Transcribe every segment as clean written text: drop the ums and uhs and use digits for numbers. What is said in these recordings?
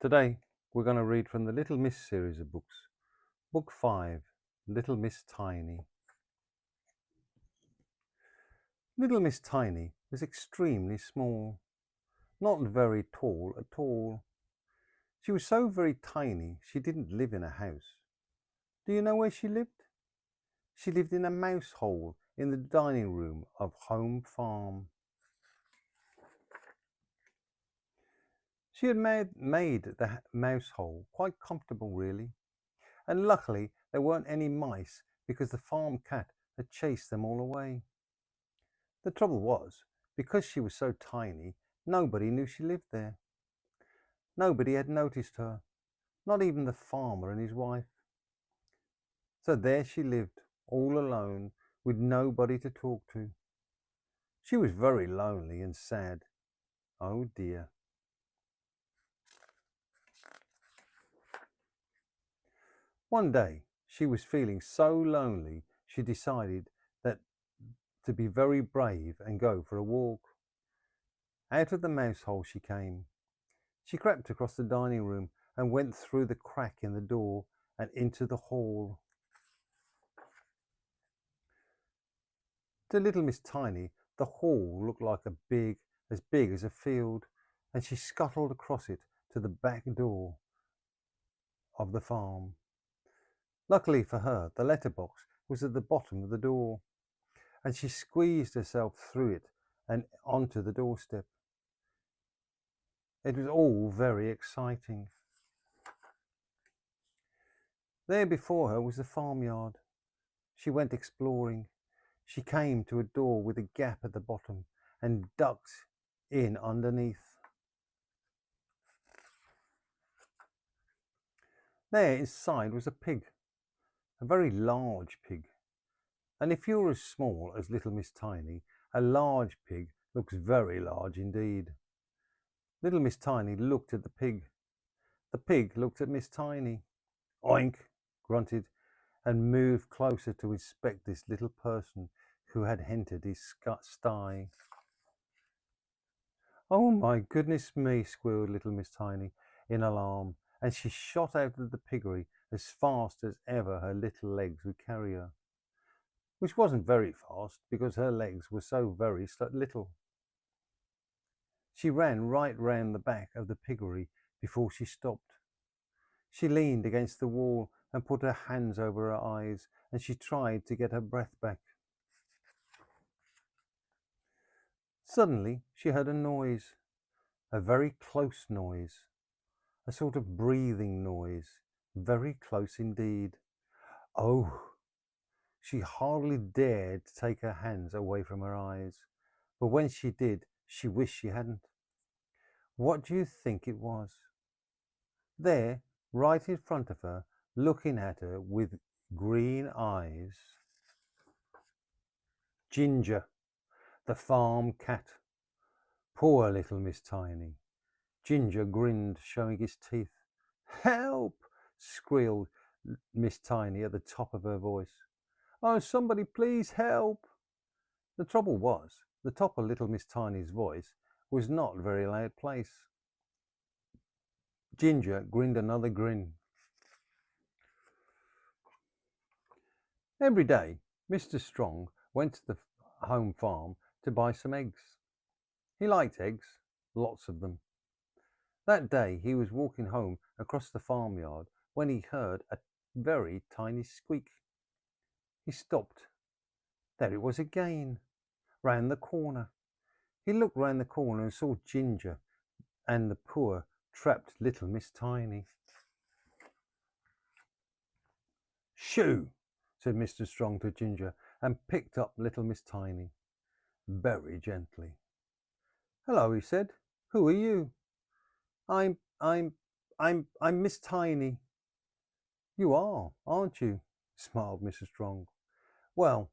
Today we're going to read from the Little Miss series of books, Book 5, Little Miss Tiny. Little Miss Tiny was extremely small, not very tall at all. She was so very tiny she didn't live in a house. Do you know where she lived? She lived in a mouse hole in the dining room of Home Farm. She had made the mouse hole quite comfortable, really, and luckily there weren't any mice because the farm cat had chased them all away. The trouble was, because she was so tiny, nobody knew she lived there. Nobody had noticed her, not even the farmer and his wife. So there she lived, all alone, with nobody to talk to. She was very lonely and sad. Oh dear. One day, she was feeling so lonely, she decided that to be very brave and go for a walk. Out of the mouse hole she came. She crept across the dining room and went through the crack in the door and into the hall. To little Miss Tiny, the hall looked like as big as a field, and she scuttled across it to the back door of the farm. Luckily for her, the letterbox was at the bottom of the door, and she squeezed herself through it and onto the doorstep. It was all very exciting. There before her was the farmyard. She went exploring. She came to a door with a gap at the bottom and ducked in underneath. There inside was a pig, a very large pig. And if you're as small as little Miss Tiny, a large pig looks very large indeed. Little Miss Tiny looked at the pig. The pig looked at Miss Tiny. Oink, grunted, and moved closer to inspect this little person who had entered his sty. Oh my goodness me, squealed little Miss Tiny in alarm, and she shot out of the piggery as fast as ever her little legs would carry her, which wasn't very fast because her legs were so very little. She ran right round the back of the piggery before she stopped. She leaned against the wall and put her hands over her eyes, and she tried to get her breath back. Suddenly she heard a noise, a very close noise, a sort of breathing noise, very close indeed. Oh! She hardly dared to take her hands away from her eyes, but when she did, she wished she hadn't. What do you think it was? There, right in front of her, looking at her with green eyes, Ginger, the farm cat. Poor little Miss Tiny. Ginger grinned, showing his teeth. Help! Squealed Miss Tiny at the top of her voice. Oh, somebody please help! The trouble was, the top of little Miss Tiny's voice was not a very loud place. Ginger grinned another grin. Every day, Mr. Strong went to the home farm to buy some eggs. He liked eggs, lots of them. That day he was walking home across the farmyard when he heard a very tiny squeak. He stopped. There it was again, round the corner. He looked round the corner and saw Ginger and the poor, trapped little Miss Tiny. Shoo! Said Mr. Strong to Ginger and picked up little Miss Tiny very gently. Hello, he said. Who are you? I'm Miss Tiny. You are, aren't you? Smiled Mrs. Strong. Well,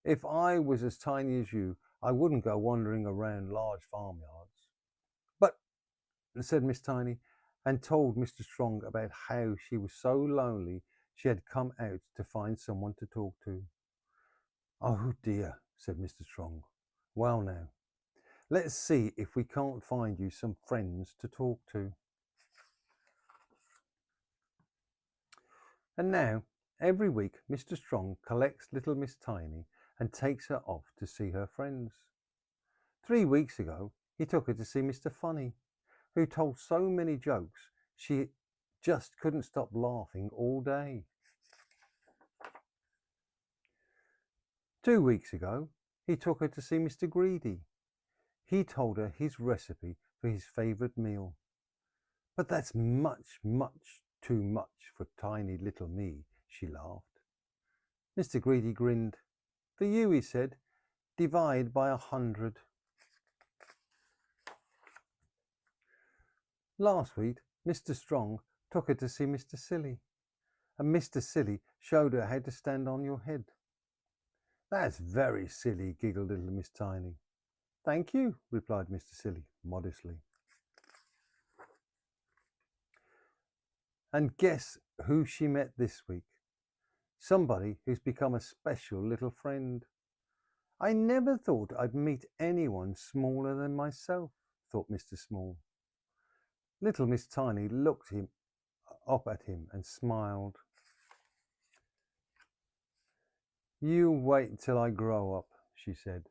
if I was as tiny as you, I wouldn't go wandering around large farmyards. But, said Miss Tiny, and told Mr. Strong about how she was so lonely she had come out to find someone to talk to. Oh dear, said Mr. Strong. Well now, let's see if we can't find you some friends to talk to. And now, every week, Mr. Strong collects little Miss Tiny and takes her off to see her friends. 3 weeks ago, he took her to see Mr. Funny, who told so many jokes she just couldn't stop laughing all day. 2 weeks ago, he took her to see Mr. Greedy. He told her his recipe for his favourite meal. But that's much, much too much for tiny little me, she laughed. Mr. Greedy grinned. For you, he said, divide by 100. Last week, Mr. Strong took her to see Mr. Silly, and Mr. Silly showed her how to stand on your head. That's very silly, giggled little Miss Tiny. Thank you, replied Mr. Silly modestly. And guess who she met this week? Somebody who's become a special little friend. I never thought I'd meet anyone smaller than myself, thought Mr. Small. Little Miss Tiny looked up at him and smiled. You wait till I grow up, she said.